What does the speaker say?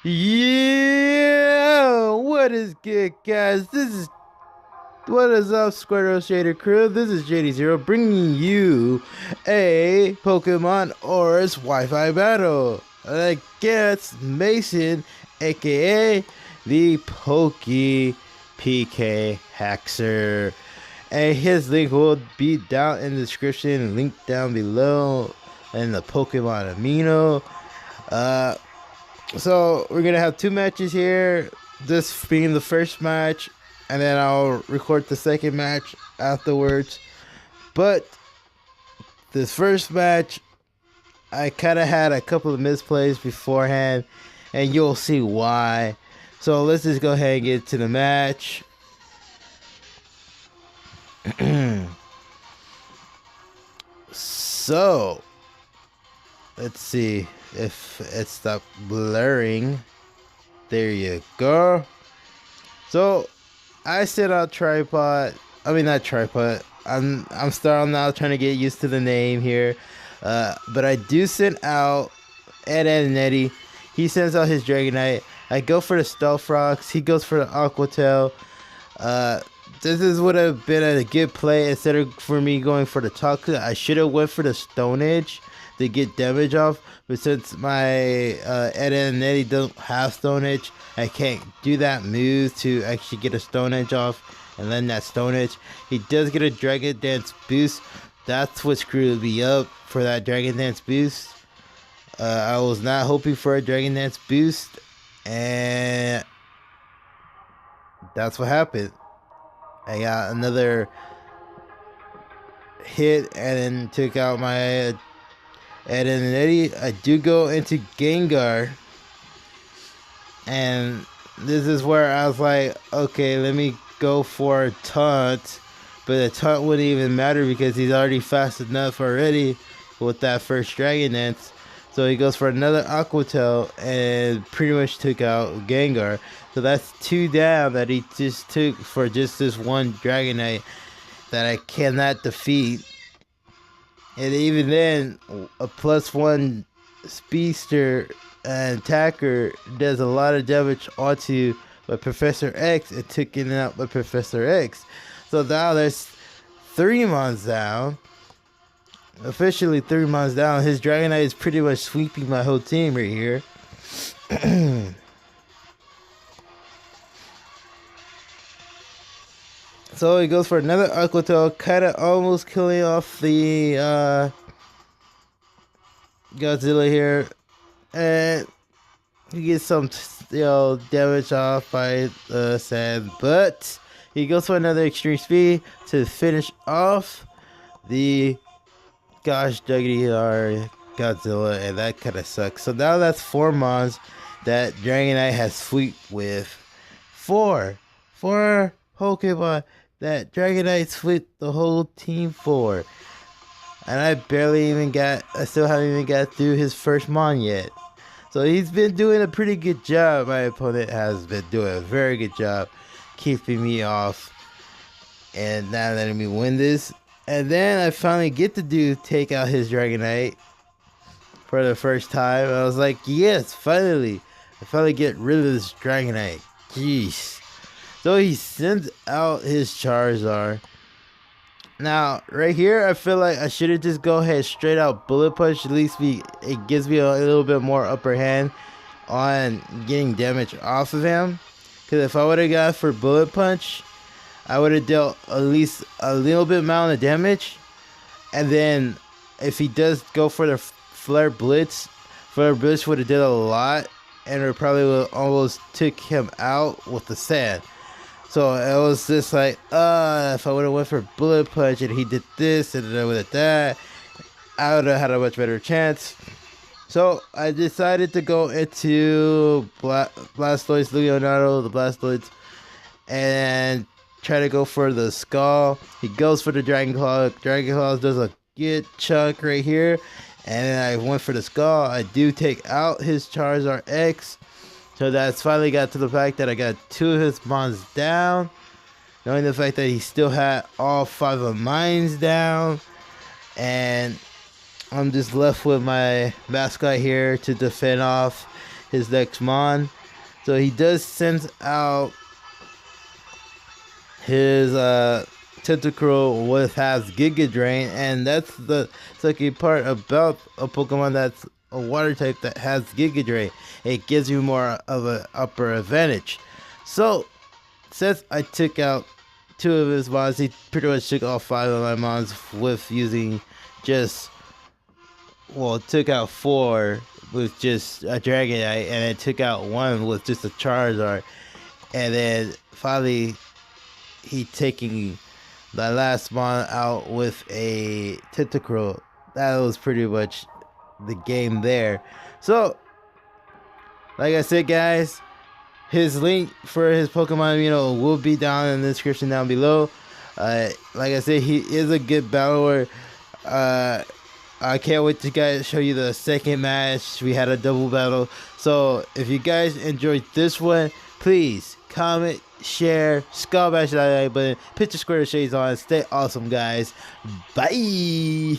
Yeah, what is good, guys? What is up, Squirtle Shader crew? This is JDzero bringing you a Pokemon ORAS Wi-Fi battle against Mason, aka the PKhexer. And his link will be down in the description, link down below, and the Pokemon Amino. So we're gonna have two matches here. This being the first match, and then I'll record the second match afterwards. But this first match, I kind of had a couple of misplays beforehand, and you'll see why. So let's just go ahead and get to the match. So let's see if it stopped blurring. There you go. So I sit on tripod. I mean, not tripod. I'm starting now trying to get used to the name here. But I do send out Ed and Eddie. He sends out his Dragonite. I go for the Stealth Rocks. He goes for the Aqua Tail. This would have been a good play instead of for me going for the Toxic. I should have went for the Stone Edge to get damage off, but since my Ed and Eddie don't have Stone Edge, I can't do that move to actually get a Stone Edge off and then that Stone Edge. He does get a Dragon Dance boost. That's what screwed me up for that Dragon Dance boost. I was not hoping for a Dragon Dance boost, and that's what happened. I got another hit and then took out my Ed and Eddie. I do go into Gengar, and this is where I was like, okay, let me go for a taunt, but the taunt wouldn't even matter because he's already fast enough already with that first Dragon Dance. So he goes for another Aqua Tail and pretty much took out Gengar. So that's two down that he just took for just this one Dragonite that I cannot defeat. And even then, a +1 speedster and attacker does a lot of damage onto my Professor X and took it out by Professor X. So now there's 3 mons down. Officially 3 mons down. His Dragonite is pretty much sweeping my whole team right here. So he goes for another Aqua Tail, kind of almost killing off the Godzilla here, and he gets some damage off by Sand, but he goes for another Extreme Speed to finish off the gosh diggity Godzilla, and that kind of sucks. So now that's 4 mons that Dragonite has sweep with. Four Pokemon that Dragonite swept the whole team for. And I still haven't even got through his first mon yet. So he's been doing a pretty good job. My opponent has been doing a very good job keeping me off and not letting me win this. And then I finally get to take out his Dragonite for the first time. I was like, yes, finally. I finally get rid of this Dragonite. Jeez. So he sends out his Charizard. Now, right here, I feel like I should have just go ahead straight out Bullet Punch. At least it gives me a little bit more upper hand on getting damage off of him. Because if I would have gone for Bullet Punch, I would have dealt at least a little bit amount of damage. And then if he does go for the Flare Blitz would have did a lot. And it probably would almost took him out with the Sand. So it was just like, if I would have went for Bullet Punch and he did this and then with that, I would have had a much better chance. So I decided to go into Blastoise, Leonardo, the Blastoise, and try to go for the Skull. He goes for the Dragon Claw. Dragon Claw does a good chunk right here. And then I went for the Skull. I do take out his Charizard X. So that's finally got to the fact that I got 2 of his mons down. Knowing the fact that he still had all 5 of mine down. And I'm just left with my mascot here to defend off his next mon. So he does send out his Tentacruel with has Giga Drain, and that's the second part about a Pokemon that's a water type that has Giga Drain. It gives you more of an upper advantage. So since I took out 2 of his mons, he pretty much took all 5 of my mons with using just, well, took out 4 with just a Dragonite, and then took out 1 with just a Charizard, and then finally he taking the last mon out with a Tentacruel. That was pretty much the game there. So, like I said, guys, his link for his Pokemon, will be down in the description down below. Like I said, he is a good battler. I can't wait to guys show you the second match. We had a double battle. So if you guys enjoyed this one, please comment, share, skull bash that like button, picture square shades on. Stay awesome, guys. Bye.